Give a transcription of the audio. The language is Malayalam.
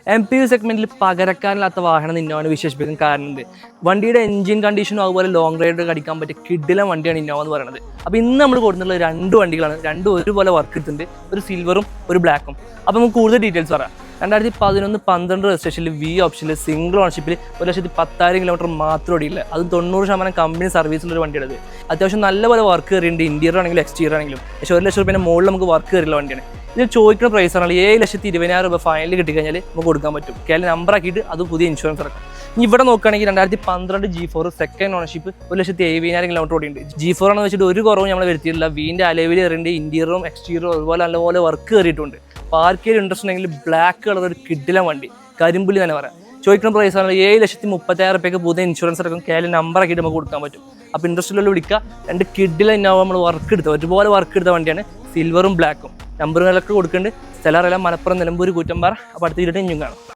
MPV സെഗ്മെന്റിൽ പകരക്കാനില്ലാത്ത വാഹനം ഇന്നോവ വിശേഷിപ്പിക്കാൻ കാരണമുണ്ട്. വണ്ടിയുടെ എഞ്ചിൻ കണ്ടീഷനും അതുപോലെ ലോങ് റൈഡ് അടിക്കാൻ പറ്റിയ കിഡിലെ വണ്ടിയാണ് ഇന്നോവ എന്ന് പറയുന്നത്. അപ്പോൾ ഇന്ന് നമ്മൾ കൊടുത്തിട്ടുള്ള 2 വണ്ടികളാണ്. രണ്ടും ഒരുപോലെ വർക്ക് എടുത്തിട്ടുണ്ട്, ഒരു സിൽവറും ഒരു ബ്ലാക്കും. അപ്പോൾ നമുക്ക് കൂടുതൽ ഡീറ്റെയിൽസ് പറയാം. 2011-12 രജിസ്ട്രേഷനിൽ V ഓപ്ഷനിൽ സിംഗിൾ ഓണർഷിപ്പിൽ 1,10,000 കിലോമീറ്റർ മാത്രം ഓടിയില്ല. അതും 90% കമ്പനി സർവീസിലൊരു വണ്ടിയുള്ളത്. അത്യാവശ്യം നല്ലപോലെ വർക്ക് കയറിയിട്ടുണ്ട്, ഇന്റീരിയർ ആണെങ്കിലും എക്സ്റ്റീരിയർ ആണെങ്കിലും. പക്ഷേ 1 ലക്ഷം രൂപേൻ്റെ മുകളിൽ നമുക്ക് വർക്ക് കയറിയുള്ള വണ്ടിയാണ്. ഇതിൽ ചോദിക്കുന്ന പ്രൈസ് ആണെങ്കിൽ 7,20,000 രൂപ ഫൈനൽ കിട്ടിക്കഴിഞ്ഞാൽ നമുക്ക് കൊടുക്കാൻ പറ്റും. കേരള നമ്പർ ആക്കിയിട്ട് അത് പുതിയ ഇൻഷുറൻസ് ഇറക്കാം. ഇനി ഇവിടെ നോക്കുകയാണെങ്കിൽ 2012 G4 second ownership 1,70,000 kilometre ഓടിയുണ്ട്. G4 ആണെന്ന് വെച്ചിട്ട് ഒരു കുറവും നമ്മൾ വരുത്തിയിട്ടില്ല. വീൻ്റെ അലവിൽ കയറിയിട്ട് ഇന്റീരിയറും എക്സ്റ്റീരിയറും അതുപോലെ നല്ലപോലെ വർക്ക് കയറിയിട്ടുണ്ട്. പാർക്കിൽ ഇൻട്രസ്റ്റ് ഉണ്ടെങ്കിൽ ബ്ലാക്ക് കളർ ഒരു കിഡിലെ വണ്ടി, കരിമ്പുലി തന്നെ പറയാം. ചോദിക്കുന്ന പ്രൈസ് ആണ് 7,30,000 രൂപയ്ക്ക് പുതിയ ഇൻഷുറൻസ് ഇറക്കും. കേരള നമ്പർ ആക്കിയിട്ട് നമുക്ക് കൊടുക്കാൻ പറ്റും. അപ്പോൾ ഇൻട്രസ്റ്റിലുള്ള വിളിക്കുക. 2 കിഡിലെ ഇന്നോവ നമ്മൾ വർക്ക് എടുത്ത ഒരുപോലെ വർക്ക് എടുത്ത വണ്ടിയാണ്, സിൽവറും ബ്ലാക്കും. നമ്പറുകളൊക്കെ കൊടുക്കുന്നുണ്ട്. സ്ഥലം അറിയാം, മലപ്പുറം, നിലമ്പൂർ, കൂറ്റമ്പാറ. അപ്പോൾ അടുത്ത വീഡിയോ ഇനിയും കാണാം.